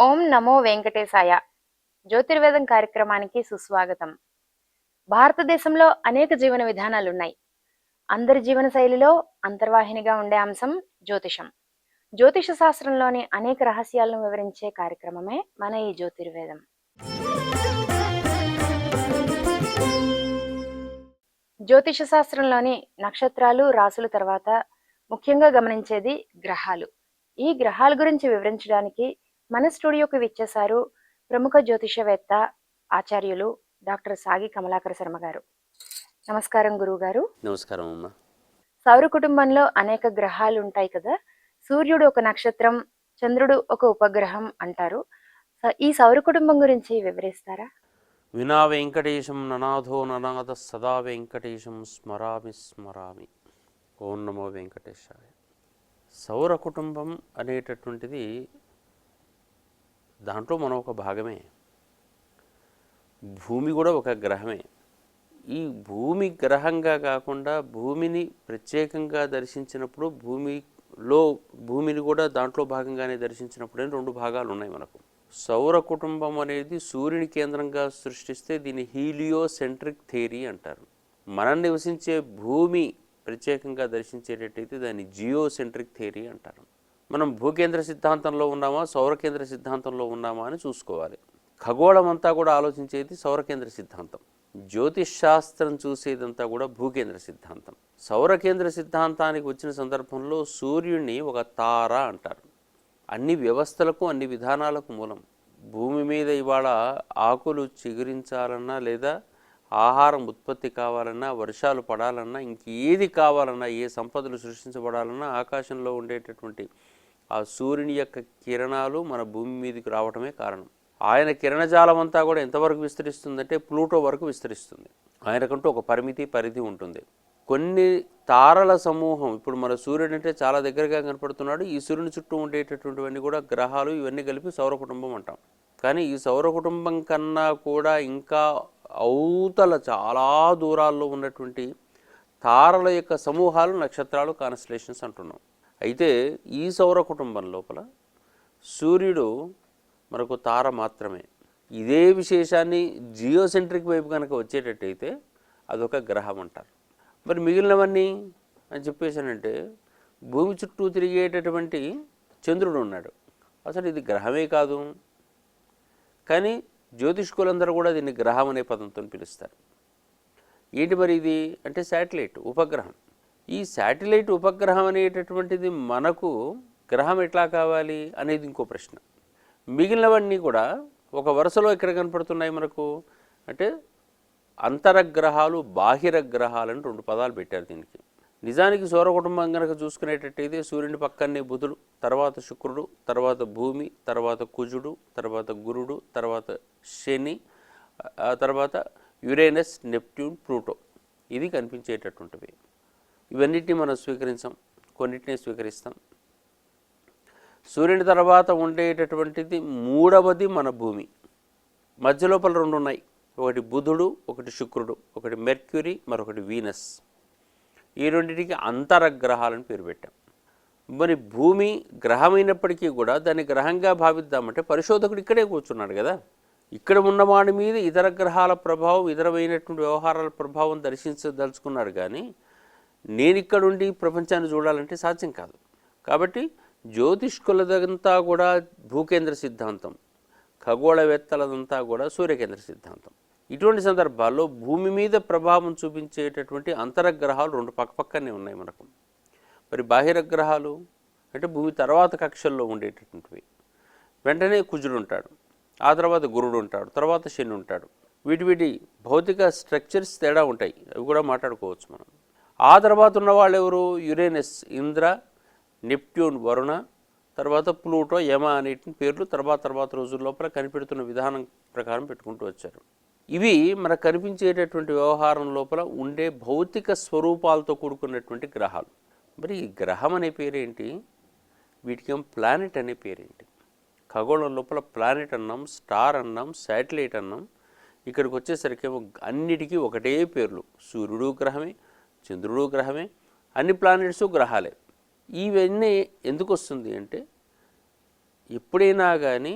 ఓం నమో వెంకటేశాయ. జ్యోతిర్వేదం కార్యక్రమానికి సుస్వాగతం. భారతదేశంలో అనేక జీవన విధానాలున్నాయి. అందరి జీవన శైలిలో అంతర్వాహినిగా ఉండే అంశం జ్యోతిషం. జ్యోతిష శాస్త్రంలోని అనేక రహస్యాలను వివరించే కార్యక్రమమే మన ఈ జ్యోతిర్వేదం. జ్యోతిష శాస్త్రంలోని నక్షత్రాలు, రాసుల తర్వాత ముఖ్యంగా గమనించేది గ్రహాలు. ఈ గ్రహాల గురించి వివరించడానికి మన స్టూడియోకి విచ్చేశారు ప్రముఖ జ్యోతిషవేత్త, ఆచార్యులు డాక్టర్ సాగి కమలాకర శర్మ గారు. నమస్కారం గురువు గారు. నమస్కారం అమ్మా. సౌర కుటుంబంలో అనేక గ్రహాలు ఉంటాయి కదా. సూర్యుడు ఒక నక్షత్రం, చంద్రుడు ఒక ఉపగ్రహం అంటారు. ఈ సౌర కుటుంబం గురించి వివరిస్తారా? వినా వెంకటేశం ననాథో ననాథ సదా వెంకటేశం స్మరామి స్మరామి. ఓం నమో వెంకటేశాయ. సౌర కుటుంబం అనేటటువంటిది దాంట్లో మనం ఒక భాగమే. భూమి కూడా ఒక గ్రహమే. ఈ భూమి గ్రహంగా కాకుండా భూమిని ప్రత్యేకంగా దర్శించినప్పుడు భూమిని కూడా దాంట్లో భాగంగానే దర్శించినప్పుడే రెండు భాగాలు ఉన్నాయి మనకు. సౌర కుటుంబం అనేది సూర్యుని కేంద్రంగా సృష్టిస్తే దీన్ని హీలియోసెంట్రిక్ థియరీ అంటారు. మనం నివసించే భూమి ప్రత్యేకంగా దర్శించేటట్టయితే దాన్ని జియోసెంట్రిక్ థియరీ అంటారు. మనం భూకేంద్ర సిద్ధాంతంలో ఉన్నామా, సౌరకేంద్ర సిద్ధాంతంలో ఉన్నామా అని చూసుకోవాలి. ఖగోళం అంతా కూడా ఆలోచించేది సౌరకేంద్ర సిద్ధాంతం. జ్యోతిష్ శాస్త్రం చూసేదంతా కూడా భూకేంద్ర సిద్ధాంతం. సౌరకేంద్ర సిద్ధాంతానికి వచ్చిన సందర్భంలో సూర్యుడిని ఒక తార అంటారు. అన్ని వ్యవస్థలకు, అన్ని విధానాలకు మూలం. భూమి మీద ఇవాళ ఆకులు చిగురించాలన్నా, లేదా ఆహారం ఉత్పత్తి కావాలన్నా, వర్షాలు పడాలన్నా, ఇంకేది కావాలన్నా, ఏ సంపదలు సృష్టించబడాలన్నా ఆకాశంలో ఉండేటటువంటి ఆ సూర్యుని యొక్క కిరణాలు మన భూమి మీదకి రావటమే కారణం. ఆయన కిరణజాలం అంతా కూడా ఎంతవరకు విస్తరిస్తుందంటే ప్లూటో వరకు విస్తరిస్తుంది. ఆయనకంటూ ఒక పరిధి ఉంటుంది. కొన్ని తారల సమూహం, ఇప్పుడు మన సూర్యుడు అంటే చాలా దగ్గరగా కనపడుతున్నాడు. ఈ సూర్యుని చుట్టూ ఉండేటటువంటివన్నీ కూడా గ్రహాలు, ఇవన్నీ కలిపి సౌర కుటుంబం అంటాం. కానీ ఈ సౌర కుటుంబం కన్నా కూడా ఇంకా అవతల చాలా దూరాల్లో ఉన్నటువంటి తారల యొక్క సమూహాలు, నక్షత్రాలు, కాన్స్టలేషన్స్ అంటున్నాం. అయితే ఈ సౌర కుటుంబం లోపల సూర్యుడు మనకు తార మాత్రమే. ఇదే విశేషాన్ని జియోసెంట్రిక్ వైపు కనుక వచ్చేటట్టయితే అదొక గ్రహం అంటారు. మరి మిగిలినవన్నీ అని చెప్పేసానంటే భూమి చుట్టూ తిరిగేటటువంటి చంద్రుడు ఉన్నాడు. అసలు ఇది గ్రహమే కాదు, కానీ జ్యోతిష్కులందరూ కూడా దీన్ని గ్రహం అనే పదంతో పిలుస్తారు. ఏంటి మరి ఇది అంటే శాటిలైట్, ఉపగ్రహం. ఈ శాటిలైట్ ఉపగ్రహం అనేటటువంటిది మనకు గ్రహం ఎట్లా కావాలి అనేది ఇంకో ప్రశ్న. మిగిలినవన్నీ కూడా ఒక వరుసలో ఇక్కడ కనపడుతున్నాయి మనకు. అంటే అంతరగ్రహాలు, బాహిర గ్రహాలని రెండు పదాలు పెట్టారు దీనికి. నిజానికి సౌర కుటుంబం కనుక చూసుకునేటట్టయితే సూర్యుని పక్కనే బుధుడు, తర్వాత శుక్రుడు, తర్వాత భూమి, తర్వాత కుజుడు, తర్వాత గురుడు, తర్వాత శని, తర్వాత యురేనస్, నెప్ట్యూన్, ప్లూటో. ఇది కనిపించేటటువంటివి. ఇవన్నిటిని మనం స్వీకరించాం, కొన్నిటిని స్వీకరిస్తాం. సూర్యుని తర్వాత ఉండేటటువంటిది మూడవది మన భూమి. మధ్య లోపల రెండు ఉన్నాయి. ఒకటి బుధుడు, ఒకటి శుక్రుడు, ఒకటి మెర్క్యూరీ, మరొకటి వీనస్. ఈ రెండింటికి అంతరగ్రహాలను పేరు పెట్టాం. మరి భూమి గ్రహమైనప్పటికీ కూడా దాన్ని గ్రహంగా భావిద్దామంటే పరిశోధకుడు ఇక్కడే కూర్చున్నాడు కదా. ఇక్కడ ఉన్నవాడి మీద ఇతర గ్రహాల ప్రభావం, ఇతరమైనటువంటి వ్యవహారాల ప్రభావం దర్శించదలుచుకున్నాడు. కానీ నేను ఇక్కడుండి ప్రపంచాన్ని చూడాలంటే సాధ్యం కాదు. కాబట్టి జ్యోతిష్కులదంతా కూడా భూకేంద్ర సిద్ధాంతం, ఖగోళవేత్తలదంతా కూడా సూర్యకేంద్ర సిద్ధాంతం. ఇటువంటి సందర్భాల్లో భూమి మీద ప్రభావం చూపించేటటువంటి అంతరగ్రహాలు రెండు పక్కపక్కనే ఉన్నాయి మనకు. మరి బాహిర గ్రహాలు అంటే భూమి తర్వాత కక్షల్లో ఉండేటటువంటివి. వెంటనే కుజుడు ఉంటాడు, ఆ తర్వాత గురుడు ఉంటాడు, తర్వాత శని ఉంటాడు. వీటి భౌతిక స్ట్రక్చర్స్ తేడా ఉంటాయి, అవి కూడా మాట్లాడుకోవచ్చు మనం. ఆ తర్వాత ఉన్న వాళ్ళు ఎవరు? యురేనస్ ఇంద్ర, నెప్ట్యూన్ వరుణ, తర్వాత ప్లూటో యమ అనేటి పేర్లు తర్వాత రోజుల లోపల కనిపెడుతున్న విధానం ప్రకారం పెట్టుకుంటూ వచ్చారు. ఇవి మనకు కనిపించేటటువంటి వ్యవహారం లోపల ఉండే భౌతిక స్వరూపాలతో కూడుకున్నటువంటి గ్రహాలు. మరి ఈ గ్రహం అనే పేరేంటి, వీటికి ప్లానెట్ అనే పేరేంటి? ఖగోళం లోపల ప్లానెట్ అన్నాం, స్టార్ అన్నాం, శాటిలైట్ అన్నాం. ఇక్కడికి వచ్చేసరికేమో అన్నిటికీ ఒకటే పేర్లు. సూర్యుడు గ్రహమే, చంద్రుడు గ్రహమే, అన్ని ప్లానెట్స్ గ్రహాలే. ఇవన్నీ ఎందుకు వస్తుంది అంటే ఎప్పుడైనా కానీ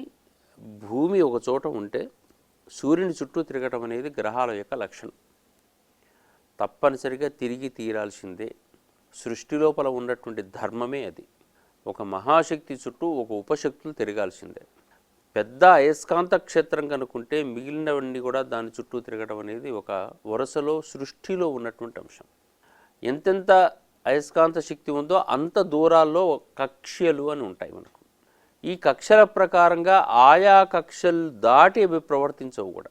భూమి ఒక చోట ఉంటే సూర్యుని చుట్టూ తిరగటం అనేది గ్రహాల యొక్క లక్షణం. తప్పనిసరిగా తిరిగి తీరాల్సిందే. సృష్టి లోపల ఉన్నటువంటి ధర్మమే అది. ఒక మహాశక్తి చుట్టూ ఒక ఉపశక్తులు తిరగాల్సిందే. పెద్ద అయస్కాంత క్షేత్రం కనుకుంటే మిగిలినవన్నీ కూడా దాని చుట్టూ తిరగడం అనేది ఒక వరుసలో సృష్టిలో ఉన్నటువంటి అంశం. ఎంతెంత అయస్కాంత శక్తి ఉందో అంత దూరాల్లో కక్ష్యలు అని ఉంటాయి మనకు. ఈ కక్షల ప్రకారంగా ఆయా కక్షలు దాటి అవి ప్రవర్తించవు కూడా.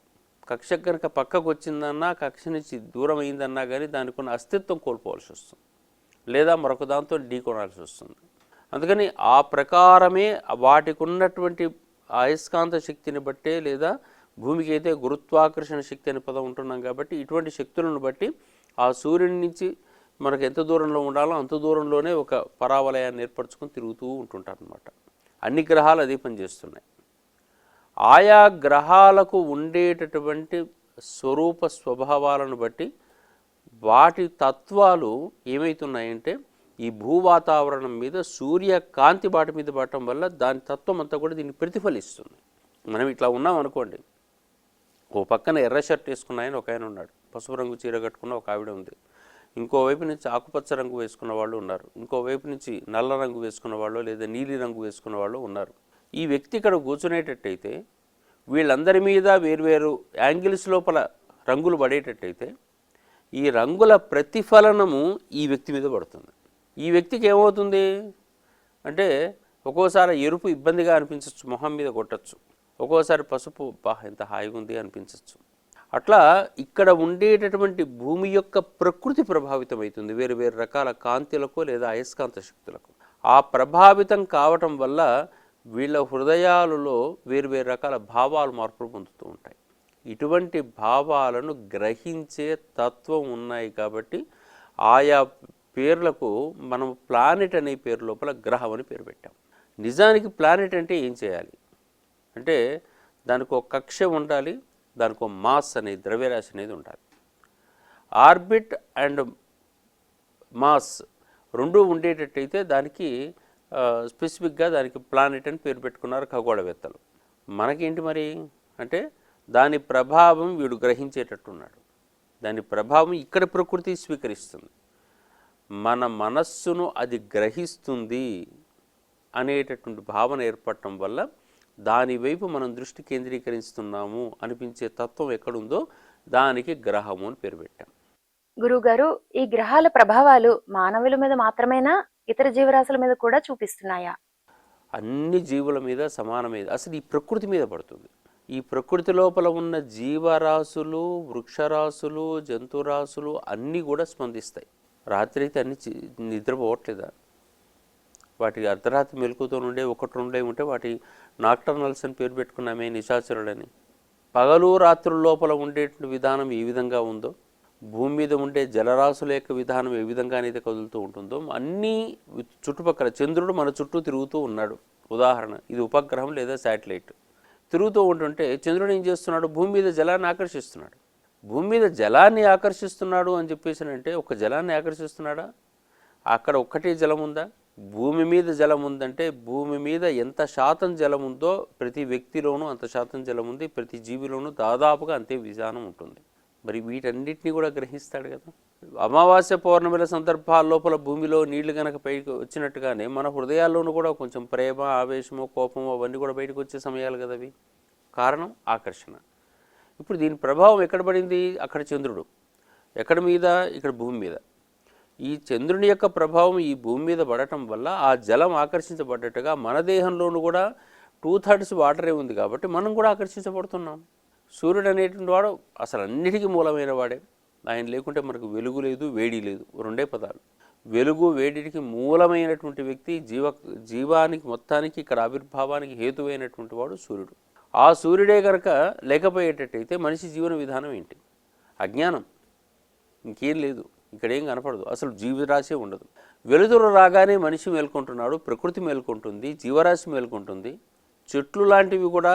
కక్ష కనుక పక్కకు వచ్చిందన్నా, కక్ష నుంచి దూరం అయిందన్నా కానీ దానికి ఉన్న అస్తిత్వం కోల్పోవాల్సి వస్తుంది, లేదా మరొక దాంతో ఢీకొనాల్సి వస్తుంది. అందుకని ఆ ప్రకారమే వాటికి ఉన్నటువంటి అయస్కాంత శక్తిని బట్టే, లేదా భూమికి అయితే గురుత్వాకర్షణ శక్తి అనే పదం ఉంటున్నాం కాబట్టి ఇటువంటి శక్తులను బట్టి ఆ సూర్యుని నుంచి మనకు ఎంత దూరంలో ఉండాలో అంత దూరంలోనే ఒక పరావలయాన్ని ఏర్పరచుకొని తిరుగుతూ ఉంటుంటారు అన్నమాట. అన్ని గ్రహాలు అదే పనిచేస్తున్నాయి. ఆయా గ్రహాలకు ఉండేటటువంటి స్వరూప స్వభావాలను బట్టి వాటి తత్వాలు ఏమవుతున్నాయంటే ఈ భూవాతావరణం మీద సూర్య కాంతి బాట మీద పడటం వల్ల దాని తత్వం అంతా కూడా దీన్ని ప్రతిఫలిస్తుంది. మనం ఇట్లా ఉన్నాం అనుకోండి, ఓ పక్కన ఎర్ర షర్ట్ వేసుకున్న ఆయన ఒక ఆయన ఉన్నాడు, పసుపు రంగు చీర కట్టుకున్న ఒక ఆవిడ ఉంది, ఇంకోవైపు నుంచి ఆకుపచ్చ రంగు వేసుకున్న వాళ్ళు ఉన్నారు, ఇంకోవైపు నుంచి నల్ల రంగు వేసుకున్న వాళ్ళు లేదా నీలి రంగు వేసుకున్న వాళ్ళు ఉన్నారు. ఈ వ్యక్తి ఇక్కడ కూర్చునేటట్టయితే వీళ్ళందరి మీద వేర్వేరు యాంగిల్స్ లోపల రంగులు పడేటట్టయితే ఈ రంగుల ప్రతిఫలనము ఈ వ్యక్తి మీద పడుతుంది. ఈ వ్యక్తికి ఏమవుతుంది అంటే ఒక్కోసారి ఎరుపు ఇబ్బందిగా అనిపించవచ్చు, మొహం మీద కొట్టచ్చు, ఒక్కోసారి పసుపు ఎంత హాయిగా ఉంది అనిపించవచ్చు. అట్లా ఇక్కడ ఉండేటటువంటి భూమి యొక్క ప్రకృతి ప్రభావితమవుతుంది వేరు వేరు రకాల కాంతులకు లేదా అయస్కాంత శక్తులకు. ఆ ప్రభావితం కావటం వల్ల వీళ్ళ హృదయాలలో వేరు వేరు రకాల భావాలు మార్పులు పొందుతూ ఉంటాయి. ఇటువంటి భావాలను గ్రహించే తత్వం ఉన్నాయి కాబట్టి ఆయా పేర్లకు మనం ప్లానెట్ అనే పేరు లోపల గ్రహం అని పేరు పెట్టాం. నిజానికి ప్లానెట్ అంటే ఏం చేయాలి అంటే దానికి ఒక కక్ష ఉండాలి, దానికి ఒక మాస్ అనే ద్రవ్యరాశి అనేది ఉండాలి. ఆర్బిట్ అండ్ మాస్ రెండు ఉండేటట్టయితే దానికి స్పెసిఫిక్గా దానికి ప్లానెట్ అని పేరు పెట్టుకున్నారు ఖగోళవేత్తలు. మనకేంటి మరి అంటే దాని ప్రభావం వీడు గ్రహించేటట్టున్నాడు, దాని ప్రభావం ఇక్కడ ప్రకృతి స్వీకరిస్తుంది, మన మనస్సును అది గ్రహిస్తుంది అనేటటువంటి భావన ఏర్పడటం వల్ల దాని వైపు మనం దృష్టి కేంద్రీకరిస్తున్నాము అనిపించే తత్వం ఎక్కడుందో దానికి గ్రహము అని పేరు పెట్టాం. గురుగారు, ఈ గ్రహాల ప్రభావాలు మానవుల మీద మాత్రమేనా, ఇతర జీవరాశుల మీద కూడా చూపిస్తున్నాయా? అన్ని జీవుల మీద సమానమే. అసలు ఈ ప్రకృతి మీద పడుతుంది. ఈ ప్రకృతి లోపల ఉన్న జీవరాశులు, వృక్షరాశులు, జంతురాశులు అన్నీ కూడా స్పందిస్తాయి. రాత్రి అయితే అన్ని నిద్రపోవట్లేదా? వాటి అర్ధరాత్రి మెలకుతో ఉండే ఒకటి రెండే ఉంటే వాటి నాక్టర్నల్స్ అని పేరు పెట్టుకున్నామే, నిశాచరులని. పగలు రాత్రుల లోపల ఉండేటువంటి విధానం ఏ విధంగా ఉందో, భూమి మీద ఉండే జలరాశుల యొక్క విధానం ఏ విధంగానైతే కదులుతూ ఉంటుందో అన్నీ చుట్టుపక్కల చంద్రుడు మన చుట్టూ తిరుగుతూ ఉన్నాడు. ఉదాహరణ, ఇది ఉపగ్రహం లేదా శాటిలైట్ తిరుగుతూ ఉంటుంటే చంద్రుడు ఏం చేస్తున్నాడు? భూమి మీద జలాన్ని ఆకర్షిస్తున్నాడు. భూమి మీద జలాన్ని ఆకర్షిస్తున్నాడు అని చెప్పేసానంటే ఒక జలాన్ని ఆకర్షిస్తున్నాడా? అక్కడ ఒక్కటే జలం ఉందా? భూమి మీద జలం ఉందంటే భూమి మీద ఎంత శాతం జలం ఉందో ప్రతి వ్యక్తిలోనూ అంత శాతం జలం ఉంది, ప్రతి జీవిలోనూ దాదాపుగా అంతే విధానం ఉంటుంది. మరి వీటన్నిటిని కూడా గ్రహిస్తాడు కదా. అమావాస్య పౌర్ణమిల సందర్భాల లోపల భూమిలో నీళ్లు కనుక పైకి వచ్చినట్టుగానే మన హృదయాల్లోనూ కూడా కొంచెం ప్రేమ, ఆవేశము, కోపము అవన్నీ కూడా బయటకు వచ్చే సమయాలు కదా అవి. కారణం ఆకర్షణ. ఇప్పుడు దీని ప్రభావం ఎక్కడ పడింది? అక్కడ చంద్రుడు, ఎక్కడ మీద? ఇక్కడ భూమి మీద. ఈ చంద్రుని యొక్క ప్రభావం ఈ భూమి మీద పడటం వల్ల ఆ జలం ఆకర్షించబడ్డట్టుగా మన దేహంలోనూ కూడా 2/3 వాటరే ఉంది కాబట్టి మనం కూడా ఆకర్షించబడుతున్నాం. సూర్యుడు అనేటువంటి వాడు అసలు అన్నిటికీ మూలమైన వాడే. ఆయన లేకుంటే మనకు వెలుగు లేదు, వేడి లేదు, రెండే పదాలు. వెలుగు వేడికి మూలమైనటువంటి వ్యక్తి, జీవానికి మొత్తానికి ఇక్కడ ఆవిర్భావానికి హేతువైనటువంటి వాడు సూర్యుడు. ఆ సూర్యుడే కనుక లేకపోయేటట్టయితే మనిషి జీవన విధానం ఏంటి? అజ్ఞానం, ఇంకేం లేదు, ఇక్కడేం కనపడదు, అసలు జీవరాశి ఉండదు. వెలుతురు రాగానే మనిషి మేల్కొంటున్నాడు, ప్రకృతి మేల్కొంటుంది, జీవరాశి మేల్కొంటుంది. చెట్లు లాంటివి కూడా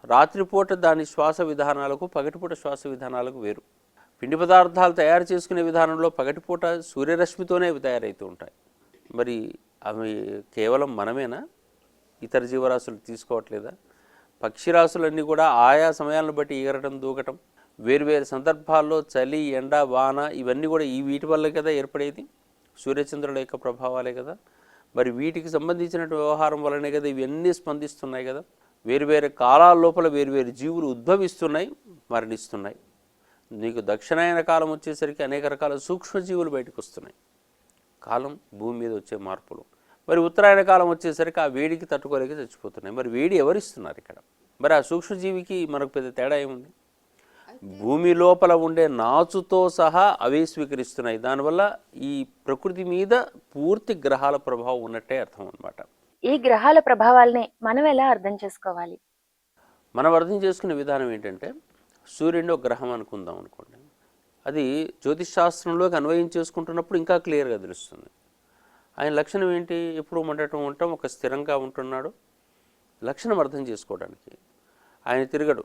రాత్రిపూట దాని శ్వాస విధానాలకు పగటిపూట శ్వాస విధానాలకు వేరు. పిండి పదార్థాలు తయారు చేసుకునే విధానంలో పగటిపూట సూర్యరశ్మితోనే అవి తయారవుతూ ఉంటాయి. మరి అవి కేవలం మనమేనా? ఇతర జీవరాశులు తీసుకోవట్లేదా? పక్షిరాశులన్నీ కూడా ఆయా సమయాలను బట్టి ఎగరటం దూకటం, వేరువేరు సందర్భాల్లో చలి, ఎండ, వాన ఇవన్నీ కూడా ఈ వీటి వల్లే కదా ఏర్పడేది, సూర్యచంద్రుల యొక్క ప్రభావాలే కదా. మరి వీటికి సంబంధించిన వ్యవహారం వల్లనే కదా ఇవన్నీ స్పందిస్తున్నాయి కదా. వేరువేరు కాలాల లోపల వేరువేరు జీవులు ఉద్భవిస్తున్నాయి, మరణిస్తున్నాయి. నీకు దక్షిణాయన కాలం వచ్చేసరికి అనేక రకాల సూక్ష్మజీవులు బయటకు వస్తున్నాయి, కాలం భూమి మీద వచ్చే మార్పులు. మరి ఉత్తరాయణ కాలం వచ్చేసరికి ఆ వేడికి తట్టుకోలేక చచ్చిపోతున్నాయి. మరి వేడి ఎవరిస్తున్నారు ఇక్కడ? మరి ఆ సూక్ష్మజీవికి మనకు పెద్ద తేడా ఏముంది? భూమి లోపల ఉండే నాచుతో సహా అవే స్వీకరిస్తున్నాయి. దానివల్ల ఈ ప్రకృతి మీద పూర్తి గ్రహాల ప్రభావం ఉన్నట్టే అర్థం అన్నమాట. ఈ గ్రహాల ప్రభావాల్ని మనం ఎలా అర్థం చేసుకోవాలి? మనం అర్థం చేసుకునే విధానం ఏంటంటే, సూర్యుడిని ఒక గ్రహం అనుకుందాం అనుకోండి. అది జ్యోతిష్ శాస్త్రంలోకి అన్వయం చేసుకుంటున్నప్పుడు ఇంకా క్లియర్గా తెలుస్తుంది. ఆయన లక్షణం ఏంటి? ఎప్పుడు మండటం ఉంటాం, ఒక స్థిరంగా ఉంటున్నాడు. లక్షణం అర్థం చేసుకోవడానికి ఆయన తిరగడు.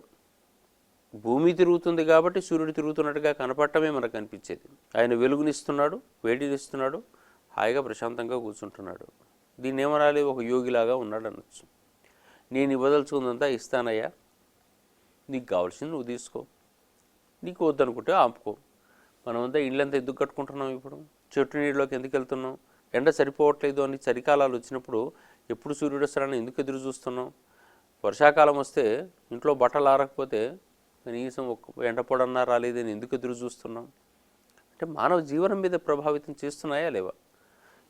భూమి తిరుగుతుంది కాబట్టి సూర్యుడు తిరుగుతున్నట్టుగా కనపడటమే మనకు అనిపించేది. ఆయన వెలుగునిస్తున్నాడు, వేడినిస్తున్నాడు, హాయిగా ప్రశాంతంగా కూర్చుంటున్నాడు. దీన్ని ఏమనాలి? ఒక యోగిలాగా ఉన్నాడు అనొచ్చు. నేను ఇవ్వదలుచుకుందంతా ఇస్తానయ్యా, నీకు కావాల్సింది నువ్వు తీసుకో, నీకు వద్దనుకుంటే ఆపుకో. మనమంతా ఇళ్ళంతా ఎందుకు కట్టుకుంటున్నాం? ఇప్పుడు చెట్టు నీళ్ళలోకి ఎందుకు వెళ్తున్నాం? ఎండ సరిపోవట్లేదు అని చలికాలాలు వచ్చినప్పుడు ఎప్పుడు సూర్యుడు వస్తాడని ఎందుకు ఎదురు చూస్తున్నాం? వర్షాకాలం వస్తే ఇంట్లో బట్టలు ఆరకపోతే కనీసం ఒక ఎండపొడన్నా రాలేదని ఎందుకు ఎదురు చూస్తున్నాం? అంటే మానవ జీవనం మీద ప్రభావితం చేస్తున్నాయా లేవా?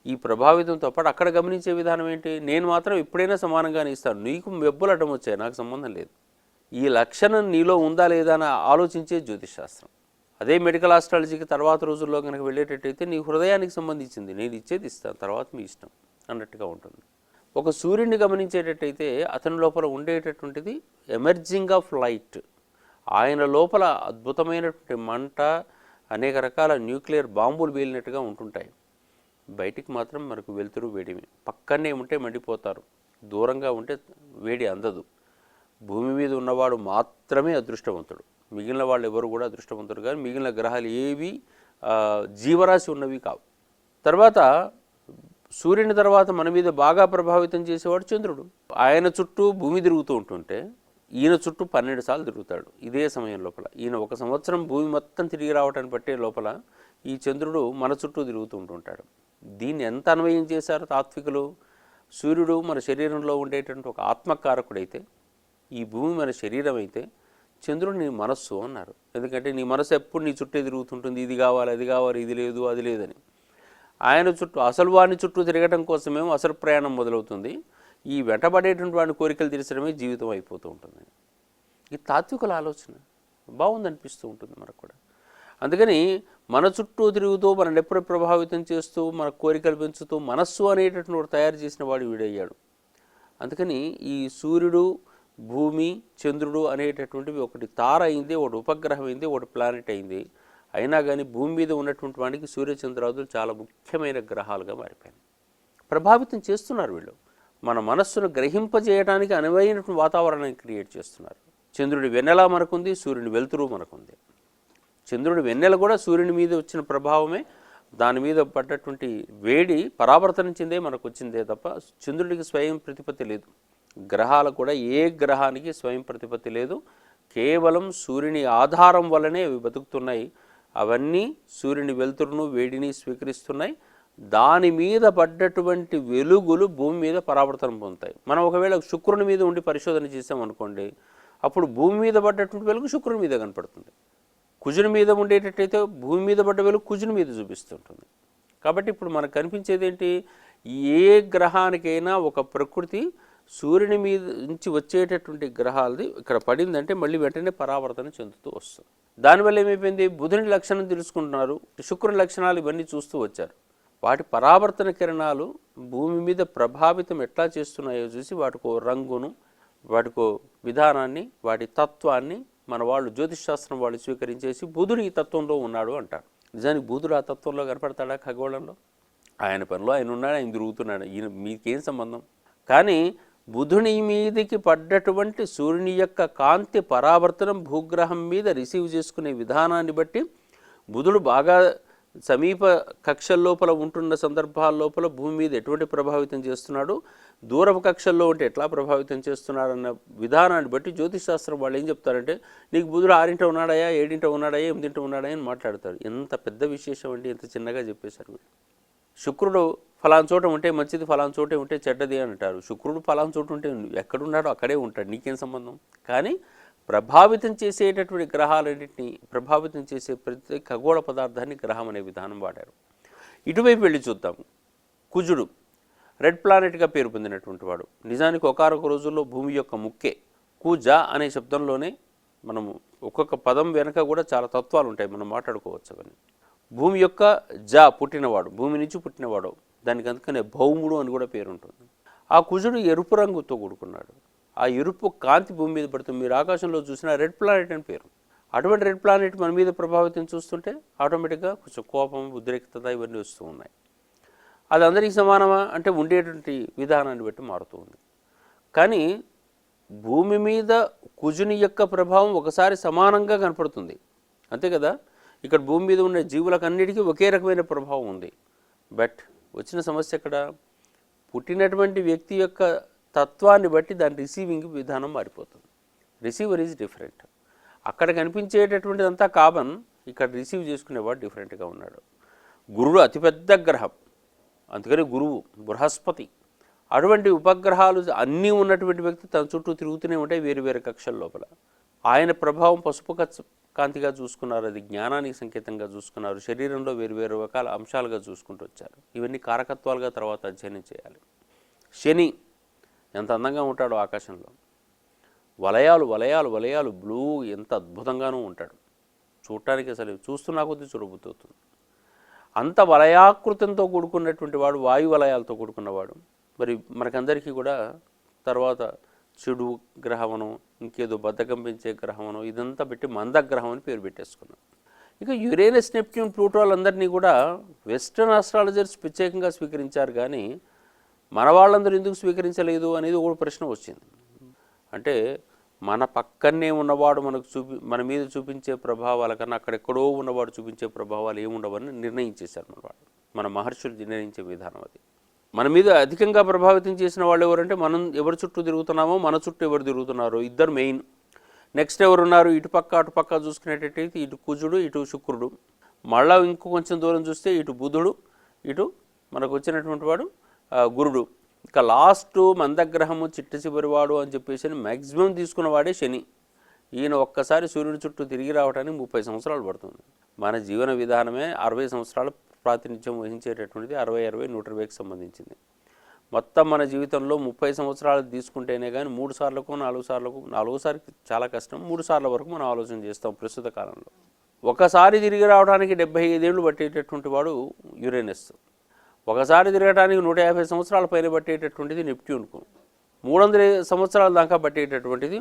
ఈ ప్రభావితంతో పాటు అక్కడ గమనించే విధానం ఏంటి? నేను మాత్రం ఎప్పుడైనా సమానంగానే ఇస్తాను, నీకు మెబ్బులు అడ్డం వచ్చాయి, నాకు సంబంధం లేదు. ఈ లక్షణం నీలో ఉందా లేదా అని ఆలోచించే జ్యోతిష్ శాస్త్రం. అదే మెడికల్ ఆస్ట్రాలజీకి తర్వాత రోజుల్లో కనుక వెళ్ళేటట్టయితే నీ హృదయానికి సంబంధించింది, నేను ఇచ్చేది ఇస్తాను, తర్వాత మీ ఇష్టం అన్నట్టుగా ఉంటుంది. ఒక సూర్యుడిని గమనించేటట్టయితే అతని లోపల ఉండేటటువంటిది ఎమర్జింగ్ ఆఫ్ లైట్. ఆయన లోపల అద్భుతమైనటువంటి మంట, అనేక రకాల న్యూక్లియర్ బాంబులు పేలినట్టుగా ఉంటుంటాయి. బయటికి మాత్రం మనకు వెలుతురు, వేడిమి. పక్కనే ఉంటే మండిపోతారు, దూరంగా ఉంటే వేడి అందదు. భూమి మీద ఉన్నవాడు మాత్రమే అదృష్టవంతుడు, మిగిలిన వాళ్ళు ఎవరు కూడా అదృష్టవంతుడు కానీ మిగిలిన గ్రహాలు ఏవి జీవరాశి ఉన్నవి కావు. తర్వాత సూర్యుని తర్వాత మన మీద బాగా ప్రభావితం చేసేవాడు చంద్రుడు. ఆయన చుట్టూ భూమి తిరుగుతూ ఉంటుంటే ఈయన చుట్టూ 12 సార్లు తిరుగుతాడు ఇదే సమయం లోపల. ఈయన 1 సంవత్సరం భూమి మొత్తం తిరిగి రావటాన్ని బట్టే లోపల ఈ చంద్రుడు మన చుట్టూ తిరుగుతూ ఉంటుంటాడు. దీన్ని ఎంత అన్వయం చేశారు తాత్వికులు? సూర్యుడు మన శరీరంలో ఉండేటువంటి ఒక ఆత్మకారకుడైతే, ఈ భూమి మన శరీరం అయితే, చంద్రుడు నీ మనస్సు అన్నారు. ఎందుకంటే నీ మనసు ఎప్పుడు నీ చుట్టే తిరుగుతుంటుంది, ఇది కావాలి, అది కావాలి, ఇది లేదు, అది లేదని. ఆయన చుట్టూ, అసలు వాడిని చుట్టూ తిరగడం కోసమేమో అసలు ప్రయాణం మొదలవుతుంది. ఈ వెంటబడేటువంటి వాడిని కోరికలు తీర్చడమే జీవితం అయిపోతూ ఉంటుంది. ఇది తాత్వికుల ఆలోచన, బాగుందనిపిస్తూ ఉంటుంది మనకు కూడా. అందుకని మన చుట్టూ తిరుగుతూ మనల్ని ఎప్పుడు ప్రభావితం చేస్తూ మన కోరికలు పెంచుతూ మనస్సు అనేటటువంటి వాడు తయారు చేసిన వాడు వీడయ్యాడు. అందుకని ఈ సూర్యుడు, భూమి, చంద్రుడు అనేటటువంటివి ఒకటి తార అయింది, ఒకటి ఉపగ్రహం అయింది, ఒకటి ప్లానెట్ అయింది. అయినా కానీ భూమి మీద ఉన్నటువంటి వాడికి సూర్యచంద్రాదులు చాలా ముఖ్యమైన గ్రహాలుగా మారిపోయాయి. ప్రభావితం చేస్తున్నారు వీళ్ళు. మన మనస్సును గ్రహింపజేయడానికి అనువైనటువంటి వాతావరణాన్ని క్రియేట్ చేస్తున్నారు. చంద్రుడి వెన్నెల మనకుంది, సూర్యుని వెలుతురు మనకుంది. చంద్రుడి వెన్నెల కూడా సూర్యుని మీద వచ్చిన ప్రభావమే, దాని మీద పడ్డటువంటి వేడి పరావర్తనం చెందే మనకు వచ్చిందే తప్ప చంద్రుడికి స్వయం ప్రతిపత్తి లేదు. గ్రహాలకు కూడా ఏ గ్రహానికి స్వయం ప్రతిపత్తి లేదు. కేవలం సూర్యుని ఆధారం వల్లనే అవి బతుకుతున్నాయి. అవన్నీ సూర్యుని వెలుతురును, వేడిని స్వీకరిస్తున్నాయి. దాని మీద పడ్డటువంటి వెలుగులు భూమి మీద పరావర్తనం పొందుతాయి. మనం ఒకవేళ శుక్రుని మీద ఉండి పరిశోధన చేసామనుకోండి, అప్పుడు భూమి మీద పడ్డటువంటి వెలుగు శుక్రుని మీద కనపడుతుంది. కుజుని మీద ఉండేటట్టయితే భూమి మీద పడ్డ వెలుగు కుజుని మీద చూపిస్తుంటుంది. కాబట్టి ఇప్పుడు మనకు కనిపించేది ఏంటి? ఏ గ్రహానికైనా ఒక ప్రకృతి సూర్యుని మీద నుంచి వచ్చేటటువంటి గ్రహాలది ఇక్కడ పడిందంటే మళ్ళీ వెంటనే పరావర్తన చెందుతూ వస్తుంది. దానివల్ల ఏమైపోయింది? బుధుని లక్షణం తెలుసుకుంటున్నారు, శుక్రుని లక్షణాలు ఇవన్నీ చూస్తూ వచ్చారు. వాటి పరావర్తన కిరణాలు భూమి మీద ప్రభావితం ఎట్లా చేస్తున్నాయో చూసి వాటికో రంగును, వాటికో విధానాన్ని, వాటి తత్వాన్ని మన వాళ్ళు జ్యోతిష్ శాస్త్రం వాళ్ళు స్వీకరించేసి బుధుడు ఈ తత్వంలో ఉన్నాడు అంటారు. నిజానికి బుధుడు ఆ తత్వంలో కనపడతాడా ఖగోళంలో? ఆయన పనిలో ఆయన ఉన్నాడు, ఆయన తిరుగుతున్నాడు, ఈయన మీకేం సంబంధం? కానీ బుధుని మీదికి పడ్డటువంటి సూర్యుని యొక్క కాంతి పరావర్తనం భూగ్రహం మీద రిసీవ్ చేసుకునే విధానాన్ని బట్టి బుధుడు బాగా సమీప కక్షల లోపల ఉంటున్న సందర్భాల లోపల భూమి మీద ఎటువంటి ప్రభావితం చేస్తున్నాడు, దూరపు కక్షల్లో ఉంటే ఎట్లా ప్రభావితం చేస్తున్నాడన్న విధానాన్ని బట్టి జ్యోతిష్ శాస్త్రం వాళ్ళు ఏం చెప్తారంటే, నీకు బుధుడు 6 ఉన్నాడయా, 7 ఉన్నాడయా, 8 ఉన్నాడయా అని మాట్లాడతారు. ఎంత పెద్ద విశేషం అండి, ఎంత చిన్నగా చెప్పేశారు. శుక్రుడు ఫలానా చోట ఉంటే మంచిది, ఫలానా చోటే ఉంటే చెడ్డది అని అంటారు. శుక్రుడు ఫలానా చోట ఉంటే ఎక్కడున్నాడో అక్కడే ఉంటాడు, నీకేం సంబంధం. కానీ ప్రభావితం చేసేటటువంటి గ్రహాలన్నింటినీ ప్రభావితం చేసే ప్రతి ఖగోళ పదార్థాన్ని గ్రహం అనే విధానం వాడారు. ఇటువైపు వెళ్ళి చూద్దాం. కుజుడు రెడ్ ప్లానెట్గా పేరు పొందినటువంటి వాడు. నిజానికి ఒకారొక రోజుల్లో భూమి యొక్క ముక్కే. కుజ అనే శబ్దంలోనే మనము ఒక్కొక్క పదం వెనక కూడా చాలా తత్వాలు ఉంటాయి, మనం మాట్లాడుకోవచ్చు. అవన్నీ భూమి యొక్క పుట్టినవాడు, భూమి నుంచి పుట్టినవాడు, దానికి అందుకనే భౌముడు అని కూడా పేరు ఉంటుంది. ఆ కుజుడు ఎరుపు రంగుతో కూడుకున్నాడు. ఆ ఎరుపు కాంతి భూమి మీద పడుతుంది. మీరు ఆకాశంలో చూసిన రెడ్ ప్లానెట్ అని పేరు. అటువంటి రెడ్ ప్లానెట్ మన మీద ప్రభావితం చూస్తుంటే ఆటోమేటిక్గా కొంచెం కోపం, ఉద్రిక్తత ఇవన్నీ వస్తూ ఉన్నాయి. అది అందరికీ సమానమా అంటే ఉండేటువంటి విధానాన్ని బట్టి మారుతూ ఉంది. కానీ భూమి మీద కుజుని యొక్క ప్రభావం ఒకసారి సమానంగా కనపడుతుంది, అంతే కదా. ఇక్కడ భూమి మీద ఉన్న జీవులకన్నిటికీ ఒకే రకమైన ప్రభావం ఉంది. బట్ వచ్చిన సమస్య ఎక్కడ, పుట్టినటువంటి వ్యక్తి యొక్క తత్వాన్ని బట్టి దాని రిసీవింగ్ విధానం మారిపోతుంది. Receiver is different. అక్కడ కనిపించేటటువంటిది అంతా కామన్, ఇక్కడ రిసీవ్ చేసుకునేవాడు డిఫరెంట్గా ఉన్నాడు. గురుడు అతిపెద్ద గ్రహం, అందుకని గురువు బృహస్పతి. అటువంటి ఉపగ్రహాలు అన్నీ ఉన్నటువంటి వ్యక్తి తన చుట్టూ తిరుగుతూనే ఉంటాయి వేరు వేరు కక్షల లోపల. ఆయన ప్రభావం పసుపు కాంతిగా చూసుకున్నారు, అది జ్ఞానానికి సంకేతంగా చూసుకున్నారు. శరీరంలో వేరు వేరు రకాల అంశాలుగా చూసుకుంటూ వచ్చారు. ఇవన్నీ కారకత్వాలుగా తర్వాత అధ్యయనం చేయాలి. శని ఎంత అందంగా ఉంటాడో ఆకాశంలో, వలయాలు వలయాలు వలయాలు బ్లూ, ఎంత అద్భుతంగానూ ఉంటాడు. చూడటానికి అసలు చూస్తున్నా కొద్దీ చూడబుద్ధవుతుంది. అంత వలయాకృతంతో కూడుకున్నటువంటి వాడు, వాయు వలయాలతో కూడుకున్నవాడు. మరి మనకందరికీ కూడా తర్వాత చెడు గ్రహమనో ఇంకేదో బద్ధకం పెంచే గ్రహమనో ఇదంతా పెట్టి మందగ్రహం అని పేరు పెట్టేసుకున్నాం. ఇక యురేనస్, నెప్ట్యూన్, ప్లూటోలందరినీ కూడా వెస్ట్రన్ ఆస్ట్రాలజర్స్ ప్రత్యేకంగా స్వీకరించారు, కానీ మన వాళ్ళందరూ ఎందుకు స్వీకరించలేదు అనేది ఒక ప్రశ్న వచ్చింది. అంటే మన పక్కనే ఉన్నవాడు మన మీద చూపించే ప్రభావాల కన్నా అక్కడెక్కడో ఉన్నవాడు చూపించే ప్రభావాలు ఏముండవని నిర్ణయించేశారు మన మహర్షులు నిర్ణయించే విధానం అది. మన మీద అధికంగా ప్రభావితం చేసిన వాళ్ళు ఎవరంటే, మనం ఎవరి చుట్టూ తిరుగుతున్నామో మన చుట్టూ ఎవరు తిరుగుతున్నారో ఇద్దరు మెయిన్. నెక్స్ట్ ఎవరున్నారు, ఇటుపక్క అటుపక్క చూసుకునేటట్టయితే ఇటు కుజుడు, ఇటు శుక్రుడు. మళ్ళీ ఇంకో కొంచెం దూరం చూస్తే ఇటు బుధుడు, ఇటు మనకు వచ్చినటువంటి వాడు గురుడు. ఇక లాస్ట్ మందగ్రహము చిట్ట చివరివాడు అని చెప్పేసి మ్యాక్సిమం తీసుకున్నవాడే శని. ఈయన ఒక్కసారి సూర్యుడి చుట్టూ తిరిగి రావడానికి 30 సంవత్సరాలు పడుతుంది. మన జీవన విధానమే 60 సంవత్సరాలు ప్రాతినిధ్యం వహించేటటువంటిది. 60, 120కి సంబంధించింది. మొత్తం మన జీవితంలో 30 సంవత్సరాలు తీసుకుంటేనే కానీ 3 సార్లకు 4 సార్లకు, 4సారికి చాలా కష్టం, 3 సార్ల వరకు మనం ఆలోచన చేస్తాం ప్రస్తుత కాలంలో. ఒకసారి తిరిగి రావడానికి 75 ఏళ్ళు పట్టేటటువంటి వాడు యురేనస్. ఒకసారి తిరగడానికి 150 సంవత్సరాల పైన పట్టేటటువంటిది నెప్ట్యూన్కు. 300 సంవత్సరాల దాకా పట్టేటటువంటిది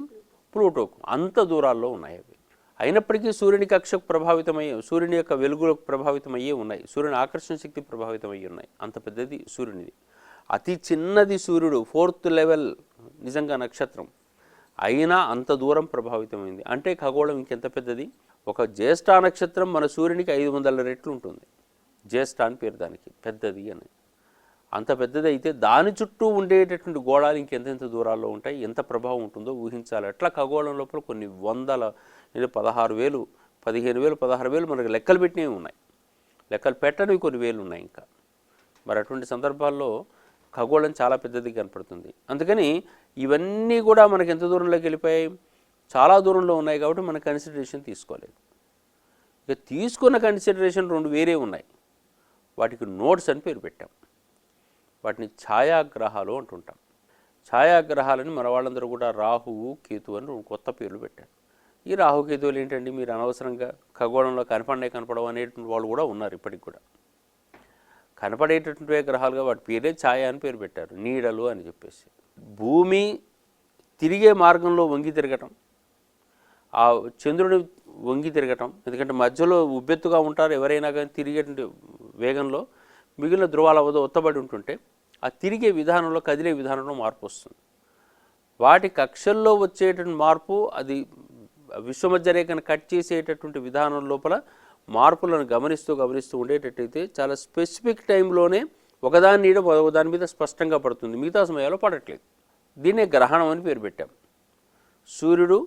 ప్లూటోకు. అంత దూరాల్లో ఉన్నాయి అవి. అయినప్పటికీ సూర్యుని కక్షకు ప్రభావితమయ్యే, సూర్యుని యొక్క వెలుగులకు ప్రభావితమయ్యే ఉన్నాయి, సూర్యుని ఆకర్షణ శక్తి ప్రభావితమయ్యి ఉన్నాయి. అంత పెద్దది సూర్యునిది. అతి చిన్నది సూర్యుడు, 4th లెవెల్ నిజంగా నక్షత్రం, అయినా అంత దూరం ప్రభావితమైంది. అంటే ఖగోళం ఇంకెంత పెద్దది. ఒక జ్యేష్ఠ నక్షత్రం మన సూర్యునికి 500 రెట్లు ఉంటుంది. జ్యేష్ఠ అని పేరు దానికి, పెద్దది అని. అంత పెద్దది అయితే దాని చుట్టూ ఉండేటటువంటి గోళాలు ఇంకెంతెంత దూరాల్లో ఉంటాయి, ఎంత ప్రభావం ఉంటుందో ఊహించాలి. అట్లా ఖగోళం లోపల కొన్ని వందల, 16,000, 15,000, 16,000 మనకు లెక్కలు పెట్టినవి ఉన్నాయి, లెక్కలు పెట్టనివి కొన్ని వేలు ఉన్నాయి ఇంకా. మరి అటువంటి సందర్భాల్లో ఖగోళం చాలా పెద్దది కనపడుతుంది. అందుకని ఇవన్నీ కూడా మనకి ఎంత దూరంలోకి వెళ్ళిపోయాయి, చాలా దూరంలో ఉన్నాయి కాబట్టి మన కన్సిడరేషన్ తీసుకోలేదు. ఇక తీసుకున్న కన్సిడరేషన్ 2 వేరే ఉన్నాయి. వాటికి నోట్స్ అని పేరు పెట్టాం. వాటిని ఛాయాగ్రహాలు అంటుంటాం. ఛాయాగ్రహాలని మన వాళ్ళందరూ కూడా రాహువు, కేతు అని 2 కొత్త పేర్లు పెట్టారు. ఈ రాహుకేతువులు ఏంటండి, మీరు అనవసరంగా ఖగోళంలో కనపడవు అనేటువంటి వాళ్ళు కూడా ఉన్నారు. ఇప్పటికి కూడా కనపడేటటువంటి గ్రహాలుగా వాటి పేరే ఛాయ అని పేరు పెట్టారు, నీడలు అని చెప్పేసి. భూమి తిరిగే మార్గంలో వంగి తిరగటం, ఆ చంద్రుడి వంగి తిరగటం, ఎందుకంటే మధ్యలో ఉబ్బెత్తుగా ఉంటారు ఎవరైనా కానీ తిరిగే వేగంలో మిగిలిన ధ్రువాల వద్ద ఒత్తబడి ఉంటుంటే ఆ తిరిగే విధానంలో, కదిలే విధానంలో మార్పు వస్తుంది. వాటి కక్షల్లో వచ్చేటువంటి మార్పు అది విశ్వమధ్య రేఖను కట్ చేసేటటువంటి విధానం లోపల మార్పులను గమనిస్తూ ఉండేటట్టయితే చాలా స్పెసిఫిక్ టైంలోనే ఒకదాని నీడ ఒకదాని మీద స్పష్టంగా పడుతుంది, మిగతా సమయాల్లో పడట్లేదు. దీన్నే గ్రహణం అని పేరు పెట్టాం. సూర్యుడు,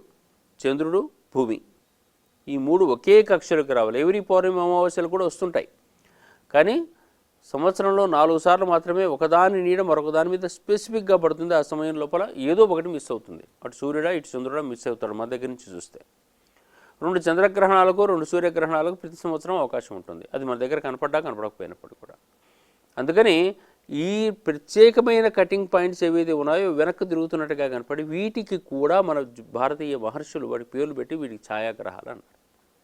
చంద్రుడు, భూమి ఈ మూడు ఒకే కక్షలోకి రావాలి. ఎవరి పౌర్ణమి అమావాస్యలు కూడా వస్తుంటాయి, కానీ సంవత్సరంలో 4 సార్లు మాత్రమే ఒకదాని నీడ మరొక దాని మీద స్పెసిఫిక్గా పడుతుంది. ఆ సమయం లోపల ఏదో ఒకటి మిస్ అవుతుంది. అటు సూర్యుడా ఇటు చంద్రుడా మిస్ అవుతాడు మన దగ్గర నుంచి చూస్తే. 2 చంద్రగ్రహణాలకు 2 సూర్యగ్రహణాలకు ప్రతి సంవత్సరం అవకాశం ఉంటుంది. అది మన దగ్గర కనపడకపోయినప్పుడు కూడా. అందుకని ఈ ప్రత్యేకమైన కటింగ్ పాయింట్స్ ఏవైతే ఉన్నాయో వెనక్కి తిరుగుతున్నట్టుగా కనపడి వీటికి కూడా మన భారతీయ మహర్షులు వాటి పేర్లు పెట్టి వీటికి ఛాయాగ్రహాలు అన్నారు.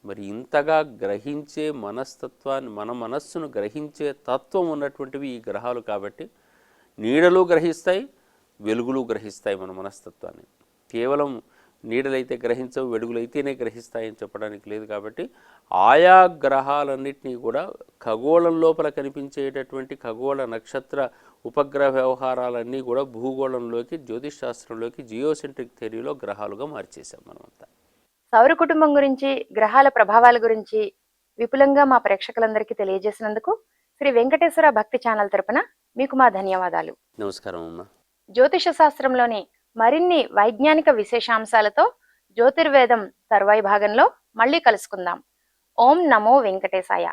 మరి ఇంతగా గ్రహించే మనస్తత్వాన్ని, మన మనస్సును గ్రహించే తత్వం ఉన్నటువంటివి ఈ గ్రహాలు కాబట్టి నీడలు గ్రహిస్తాయి, వెలుగులు గ్రహిస్తాయి మన మనస్తత్వాన్ని. కేవలం నీడలైతే గ్రహించవు, వెలుగులైతేనే గ్రహిస్తాయని చెప్పడానికి లేదు. కాబట్టి ఆయా గ్రహాలన్నింటినీ కూడా ఖగోళం లోపల కనిపించేటటువంటి ఖగోళ నక్షత్ర ఉపగ్రహ వ్యవహారాలన్నీ కూడా భూగోళంలోకి, జ్యోతిష్ శాస్త్రంలోకి, జియోసెంట్రిక్ థియరీలో గ్రహాలుగా మార్చేసాం మనమంతా. సౌర కుటుంబం గురించి, గ్రహాల ప్రభావాల గురించి విపులంగా మా ప్రేక్షకులందరికీ తెలియజేసినందుకు శ్రీ వెంకటేశ్వర భక్తి ఛానల్ తరపున మీకు మా ధన్యవాదాలు. నమస్కారం అమ్మా. జ్యోతిష శాస్త్రంలోని మరిన్ని వైజ్ఞానిక విశేషాంశాలతో జ్యోతిర్వేదం తర్వాయి భాగంలో మళ్ళీ కలుసుకుందాం. ఓం నమో వెంకటేశాయ.